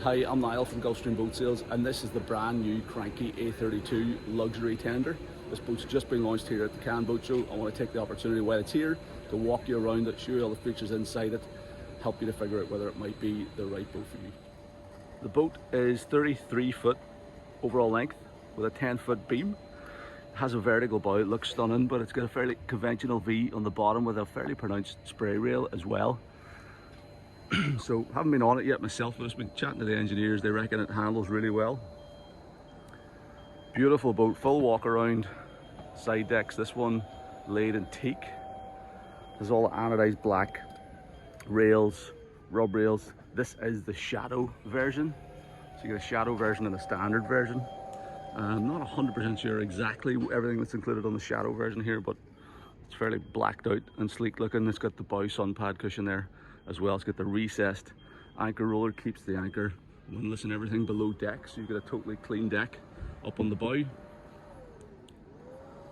Hi, I'm Niall from Gulfstream Boat Sales, and this is the brand new Cranchi A32 luxury tender. This boat's just been launched here at the Cannes Boat Show. I want to take the opportunity while it's here to walk you around it, show you all the features inside it, help you to figure out whether it might be the right boat for you. The boat is 33 foot overall length with a 10-foot beam. It has a vertical bow, it looks stunning, but it's got a fairly conventional V on the bottom with a fairly pronounced spray rail as well. So haven't been on it yet myself, but I've been chatting to the engineers. They reckon it handles really well. Beautiful boat, full walk around, side decks. This one laid in teak. There's all the anodized black rails, rub rails. This is the shadow version. So you get a shadow version and a standard version. I'm not 100% sure exactly everything that's included on the shadow version here, but it's fairly blacked out and sleek looking. It's got the bow sun pad cushion there as well. It's got the recessed anchor roller, keeps the anchor windlass and everything below deck, so you get a totally clean deck up on the bow.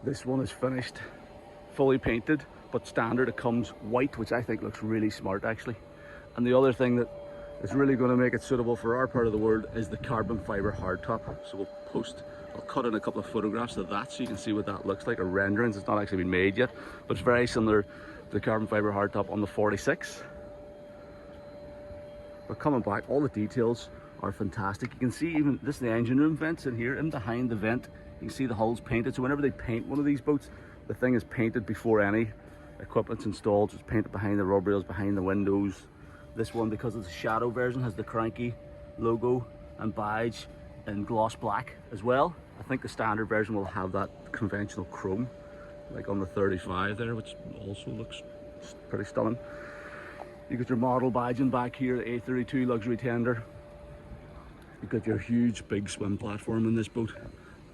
This one is finished, fully painted, but standard. It comes white, which I think looks really smart actually. And the other thing that is really going to make it suitable for our part of the world is the carbon fiber hardtop. So I'll cut in a couple of photographs of that so you can see what that looks like, or renderings. It's not actually been made yet, but it's very similar to the carbon fiber hardtop on the 46. But coming back, all the details are fantastic. You can see even this is the engine room vents in here, and behind the vent you can see the hull's painted. So whenever they paint one of these boats, the thing is painted before any equipment's installed. So it's painted behind the rub rails, behind the windows. This one, because it's a shadow version, has the Cranchi logo and badge in gloss black as well. I think the standard version will have that conventional chrome like on the 35 there, which also looks pretty stunning. You got your model badging back here, the A32 luxury tender. You've got your huge big swim platform in this boat.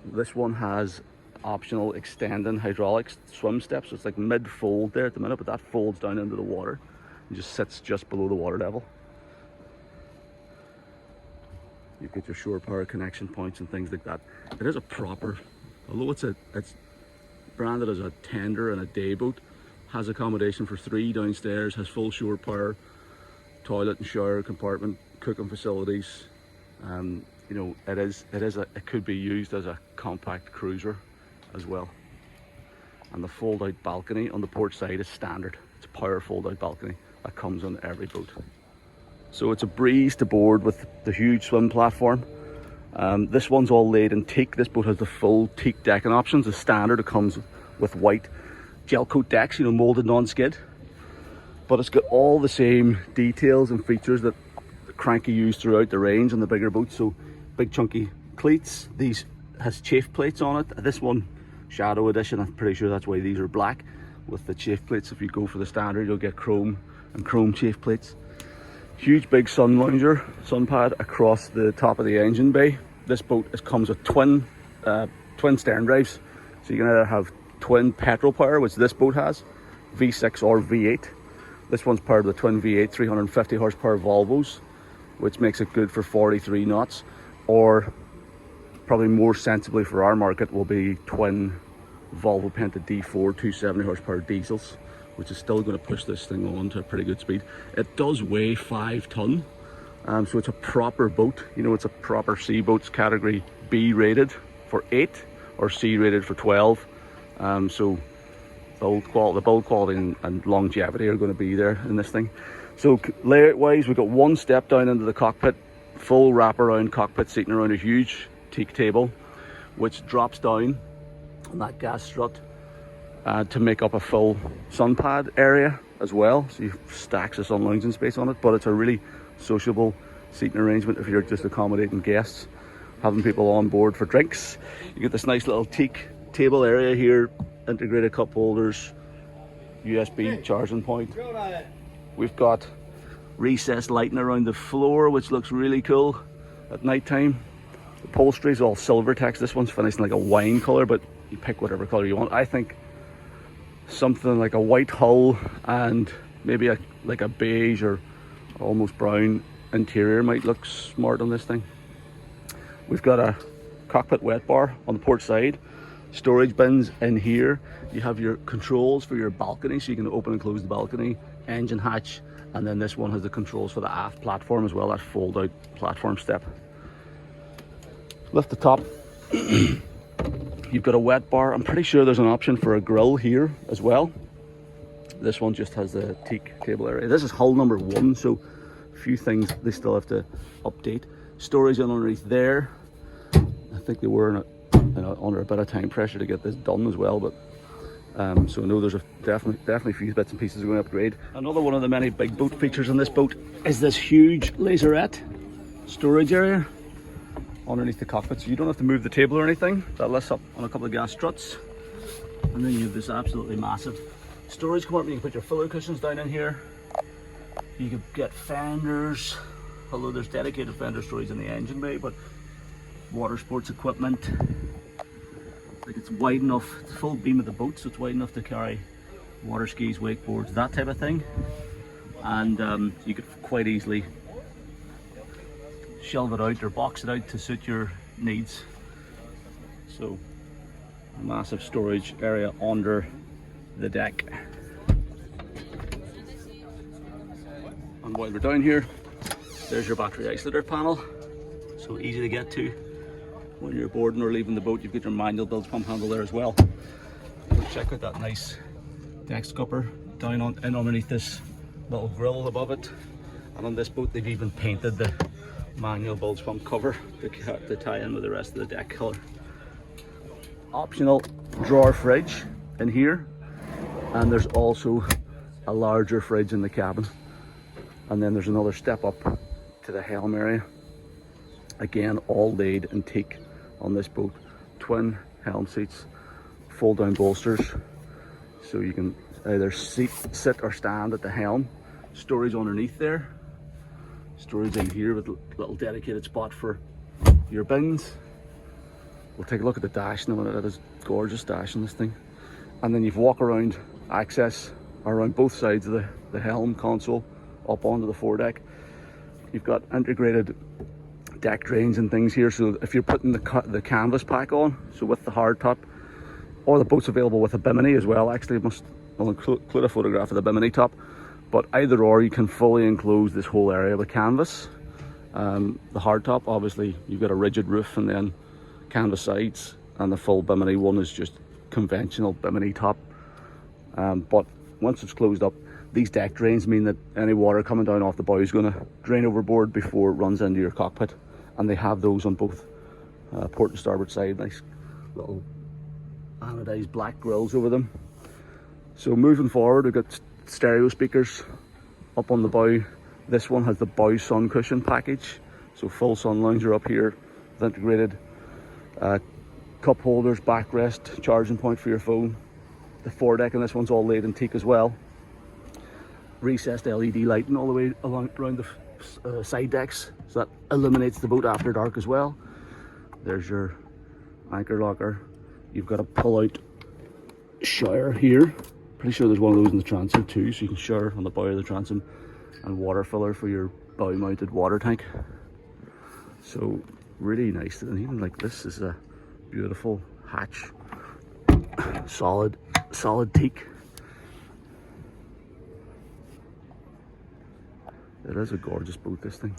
This one has optional extending hydraulic swim steps, so it's like mid-fold there at the minute, but that folds down into the water and just sits just below the water level. You've got your shore power connection points and things like that. It is a proper, although it's branded as a tender and a day boat, has accommodation for 3 downstairs, has full shore power, toilet and shower compartment, cooking facilities. You know, it could be used as a compact cruiser as well. And the fold out balcony on the port side is standard. It's a power fold out balcony that comes on every boat. So it's a breeze to board with the huge swim platform. This one's all laid in teak. This boat has the full teak decking options. As standard, it comes with white gel coat decks, you know, molded non-skid, but it's got all the same details and features that the Cranchi used throughout the range on the bigger boats. So big chunky cleats. These has chafe plates on it. This one, shadow edition, I'm pretty sure that's why these are black with the chafe plates. If you go for the standard, you'll get chrome and chrome chafe plates. Huge big sun lounger, sun pad across the top of the engine bay. This boat comes with twin stern drives, so you can either have twin petrol power, which this boat has, V6 or V8. This one's powered with twin V8 350 horsepower Volvos, which makes it good for 43 knots, or probably more sensibly for our market will be twin Volvo Penta D4 270 horsepower diesels, which is still going to push this thing on to a pretty good speed. It does weigh 5 ton, so it's a proper boat. You know, it's a proper sea boat. It's category B rated for 8 or C rated for 12. So the build quality and longevity are going to be there in this thing. So layout wise, we've got one step down into the cockpit, full wraparound cockpit seating around a huge teak table, which drops down on that gas strut to make up a full sun pad area as well. So you have stacks of sun lounging space on it, but it's a really sociable seating arrangement if you're just accommodating guests, having people on board for drinks. You get this nice little teak table area here, integrated cup holders, USB charging point. We've got recessed lighting around the floor, which looks really cool at night time. The upholstery is all silver text. This one's finished in like a wine color, but you pick whatever color you want. I think something like a white hull and maybe like a beige or almost brown interior might look smart on this thing. We've got a cockpit wet bar on the port side, storage bins in here. You have your controls for your balcony, so you can open and close the balcony, engine hatch And then this one has the controls for the aft platform as well, that fold out platform step. Lift the top. You've got a wet bar. I'm pretty sure there's an option for a grill here as well. This one just has the teak table area. This is hull number 1, so a few things they still have to update. Storage underneath there. I think they were under a bit of time pressure to get this done as well, but so I know there's definitely a few bits and pieces we're going to upgrade. Another one of the many big boat features on this boat is this huge laserette storage area underneath the cockpit, so you don't have to move the table or anything. That lifts up on a couple of gas struts, and then you have this absolutely massive storage compartment. You can put your filler cushions down in here. You could get fenders, although there's dedicated fender storage in the engine bay, but water sports equipment. Like, it's wide enough, it's full beam of the boat, so it's wide enough to carry water skis, wakeboards, that type of thing. And you could quite easily shelve it out or box it out to suit your needs. So, a massive storage area under the deck. And while we're down here, there's your battery isolator panel, so easy to get to. When you're boarding or leaving the boat, you've got your manual bilge pump handle there as well. But check out that nice deck scupper down in underneath this little grill above it. And on this boat, they've even painted the manual bilge pump cover to tie in with the rest of the deck color. Optional drawer fridge in here, and there's also a larger fridge in the cabin. And then there's another step up to the helm area. Again, all laid in teak on this boat. Twin helm seats, fold down bolsters, so you can either sit or stand at the helm. Storage underneath there. Storage in here with a little dedicated spot for your bins. We'll take a look at the dash in a minute. That is gorgeous dash in this thing. And then you've walk around access around both sides of the helm console up onto the foredeck. You've got integrated deck drains and things here, so if you're putting the canvas pack on, so with the hard top, or the boat's available with a bimini as well. Actually, I'll include a photograph of the bimini top, but either or, you can fully enclose this whole area with canvas. The hard top, obviously you've got a rigid roof and then canvas sides, and the full bimini one is just conventional bimini top. But once it's closed up, these deck drains mean that any water coming down off the bow is going to drain overboard before it runs into your cockpit. And they have those on both port and starboard side. Nice little anodized black grills over them. So moving forward, we've got stereo speakers up on the bow. This one has the bow sun cushion package, so full sun lounger up here with integrated cup holders, backrest, charging point for your phone. The foredeck and this one's all laid in teak as well. Recessed LED lighting all the way around the side decks, so that illuminates the boat after dark as well. There's your anchor locker. You've got a pull-out shower here. Pretty sure there's one of those in the transom too, so you can shower on the bow of the transom, and water filler for your bow-mounted water tank. So really nice, and even like this is a beautiful hatch, solid teak. It is a gorgeous boat, this thing.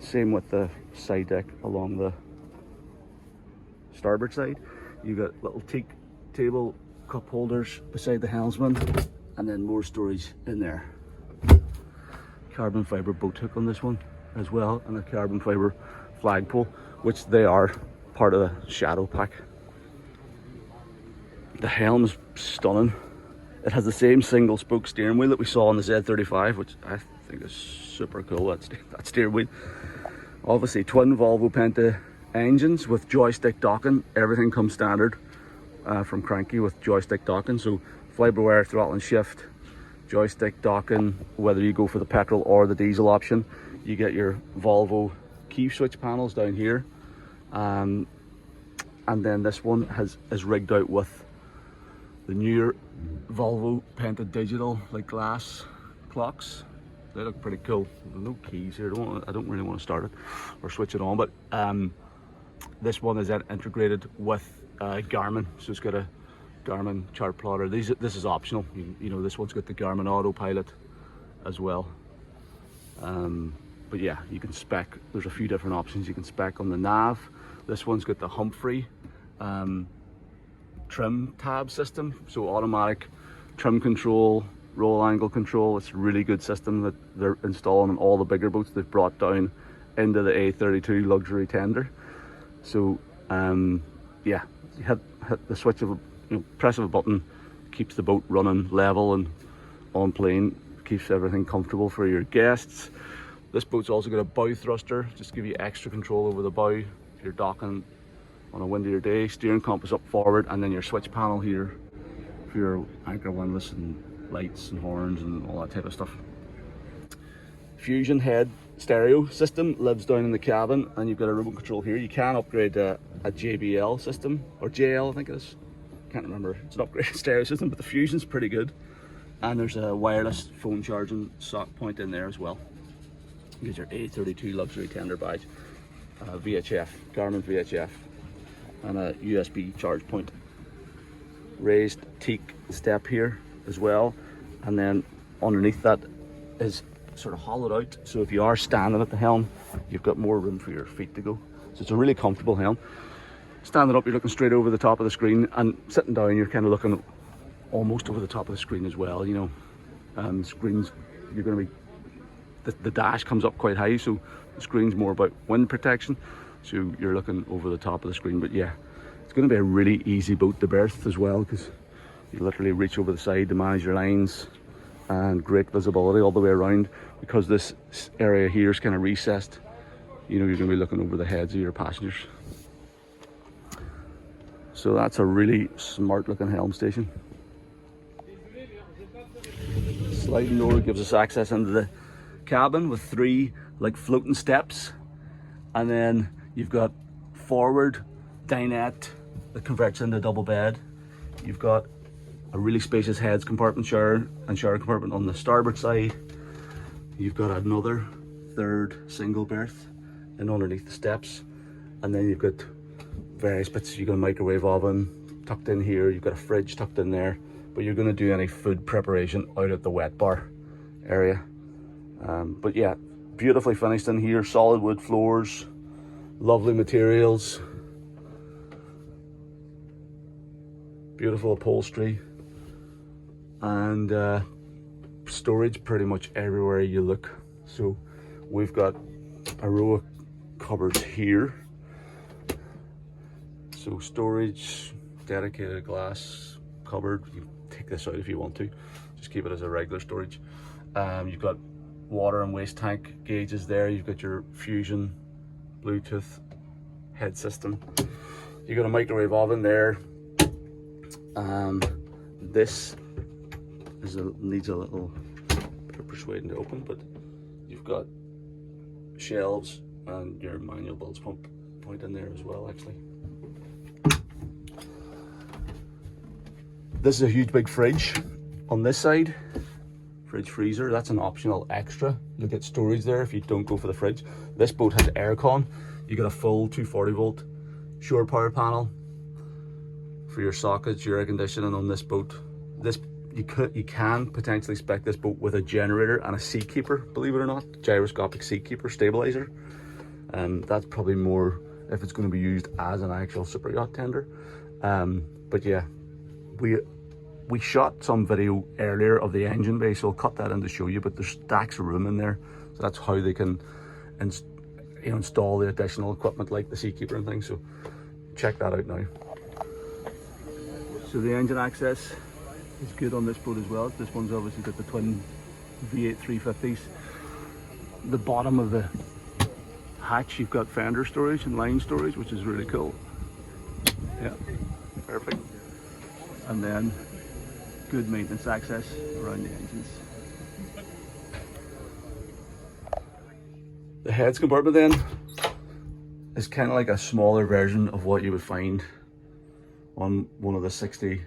Same with the side deck along the starboard side. You got little teak table, cup holders beside the helmsman, and then more storage in there. Carbon fiber boat hook on this one as well, and a carbon fiber flagpole, which they are part of the shadow pack. The helm is stunning. It has the same single spoke steering wheel that we saw on the Z35, which I think is super cool, that steering wheel. Obviously twin Volvo Penta engines with joystick docking. Everything comes standard from Cranchi with joystick docking. So fly-by-wire throttle and shift, joystick docking, whether you go for the petrol or the diesel option. You get your Volvo key switch panels down here. And then this one is rigged out with the newer Volvo Penta digital, like glass clocks. They look pretty cool. There's no keys here. I don't really want to start it or switch it on, but this one is integrated with Garmin, so it's got a Garmin chart plotter. This is optional. You know, this one's got the Garmin autopilot as well. But yeah, you can spec, there's a few different options you can spec on the nav. This one's got the Humphrey trim tab system, so automatic trim control, roll angle control. It's a really good system that they're installing on all the bigger boats they've brought down into the A32 luxury tender. So yeah, you hit the switch of a, press of a button, keeps the boat running level and on plane, keeps everything comfortable for your guests. This boat's also got a bow thruster, just to give you extra control over the bow if you're docking on a windier day. Steering compass up forward, and then your switch panel here for your anchor windlass and lights and horns and all that type of stuff. Fusion head stereo system lives down in the cabin, and you've got a remote control here. You can upgrade to a JBL system, or JL I think it is, can't remember. It's an upgraded stereo system, but the Fusion's pretty good. And there's a wireless phone charging sock point in there as well. You get your A32 luxury tender badge, VHF, Garmin VHF, and a USB charge point. Raised teak step here as well, and then underneath that is sort of hollowed out, so if you are standing at the helm, you've got more room for your feet to go. So it's a really comfortable helm. Standing up, you're looking straight over the top of the screen, and sitting down, you're kind of looking almost over the top of the screen as well. You know, screens, you're going to be, the dash comes up quite high, so the screen's more about wind protection, so you're looking over the top of the screen. But yeah, it's going to be a really easy boat to berth as well, because you literally reach over the side to manage your lines, and great visibility all the way around. Because this area here is kind of recessed, you know, you're going to be looking over the heads of your passengers. So that's a really smart looking helm station. Sliding door gives us access into the cabin with 3 like floating steps, and then you've got forward dinette that converts into a double bed. You've got a really spacious heads compartment, shower compartment on the starboard side. You've got another 3rd single berth and underneath the steps, and then you've got various bits. You've got a microwave oven tucked in here, you've got a fridge tucked in there, but you're going to do any food preparation out at the wet bar area. But yeah, beautifully finished in here, solid wood floors, lovely materials, beautiful upholstery, and storage pretty much everywhere you look. So we've got a row of cupboards here, so storage, dedicated glass cupboard. You take this out if you want to, just keep it as a regular storage. You've got water and waste tank gauges there. You've got your Fusion Bluetooth head system. You've got a microwave oven there. This needs a little bit of persuading to open, but you've got shelves and your manual bilge pump point in there as well. Actually, this is a huge big fridge on this side. Fridge freezer, that's an optional extra. You'll get storage there if you don't go for the fridge. This boat has aircon. You get a full 240 volt shore power panel for your sockets, your air conditioning on this boat. This you can potentially spec this boat with a generator and a seat keeper, believe it or not, gyroscopic seat keeper stabilizer. That's probably more if it's going to be used as an actual super yacht tender. But yeah, we shot some video earlier of the engine bay, so I'll cut that in to show you, but there's stacks of room in there, so that's how they can install the additional equipment like the seat keeper and things. So check that out now. So the engine access is good on this boat as well. This one's obviously got the twin V8 350s. The bottom of the hatch, you've got fender storage and line storage, which is really cool. Yeah, perfect. And then good maintenance access around the engines. The heads compartment then is kind of like a smaller version of what you would find on one of the 60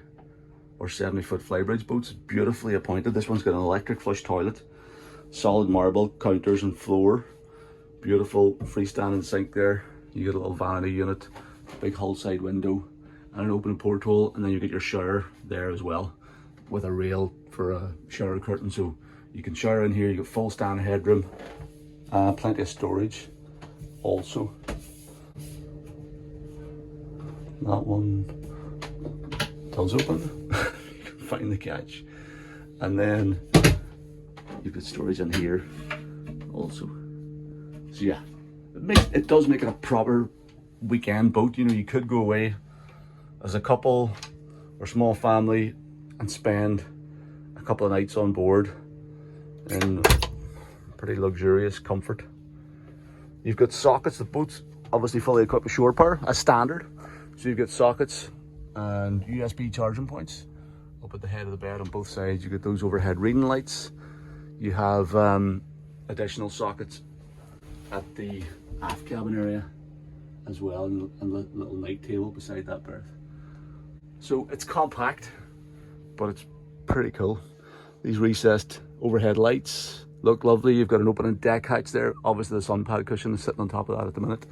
or 70 foot flybridge boats. Beautifully appointed. This one's got an electric flush toilet, solid marble counters and floor, beautiful freestanding sink there. You get a little vanity unit, big hull side window, and an open porthole, and then you get your shower there as well, with a rail for a shower curtain, so you can shower in here. You get full stand headroom, plenty of storage also. That one does open. You can find the catch. And then you've got storage in here also. So yeah, it does make it a proper weekend boat. You know, you could go away as a couple or small family and spend a couple of nights on board in pretty luxurious comfort. You've got sockets. The boat's obviously fully equipped with shore power as standard. So you've got sockets and USB charging points up at the head of the bed on both sides. You get those overhead reading lights. You have additional sockets at the aft cabin area as well, and a little night table beside that berth. So it's compact, but it's pretty cool. These recessed overhead lights look lovely. You've got an opening deck hatch there. Obviously the sun pad cushion is sitting on top of that at the minute.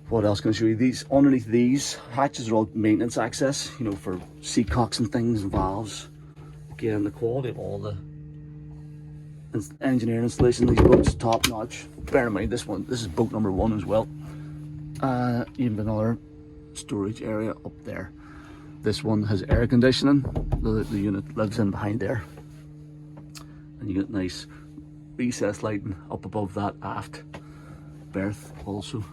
What else can I show you? These, underneath these hatches are all maintenance access, you know, for seat cocks and things and valves. Again, the quality of all the engineering installation of these boats, top notch. Bear in mind, this is boat number 1 as well. Even another storage area up there. This one has air conditioning. The unit lives in behind there. And you get nice recessed lighting up above that aft berth also.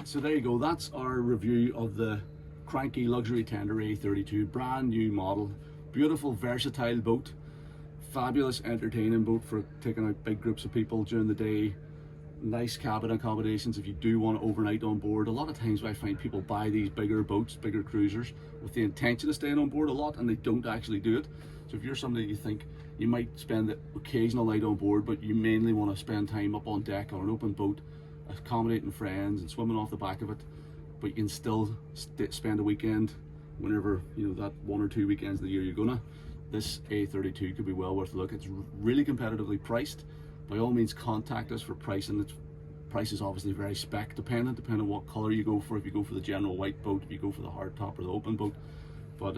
So there you go, that's our review of the Cranchi luxury tender A32, brand new model, beautiful versatile boat, fabulous entertaining boat for taking out big groups of people during the day, nice cabin accommodations if you do want to overnight on board. A lot of times I find people buy these bigger boats, bigger cruisers, with the intention of staying on board a lot, and they don't actually do it. So if you're somebody you think you might spend the occasional night on board, but you mainly want to spend time up on deck on an open boat, accommodating friends and swimming off the back of it, but you can still spend a weekend whenever, you know, that 1 or 2 weekends of the year you're gonna, this A32 could be well worth a look. It's really competitively priced. By all means contact us for pricing. The price is obviously very spec dependent, depending on what color you go for. If you go for the general white boat, if you go for the hard top or the open boat. But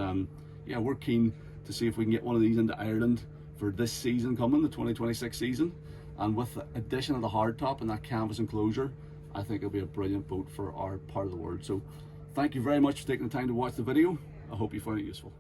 yeah, we're keen to see if we can get one of these into Ireland for this season coming, the 2026 season. And with the addition of the hardtop and that canvas enclosure, I think it'll be a brilliant boat for our part of the world. So thank you very much for taking the time to watch the video. I hope you found it useful.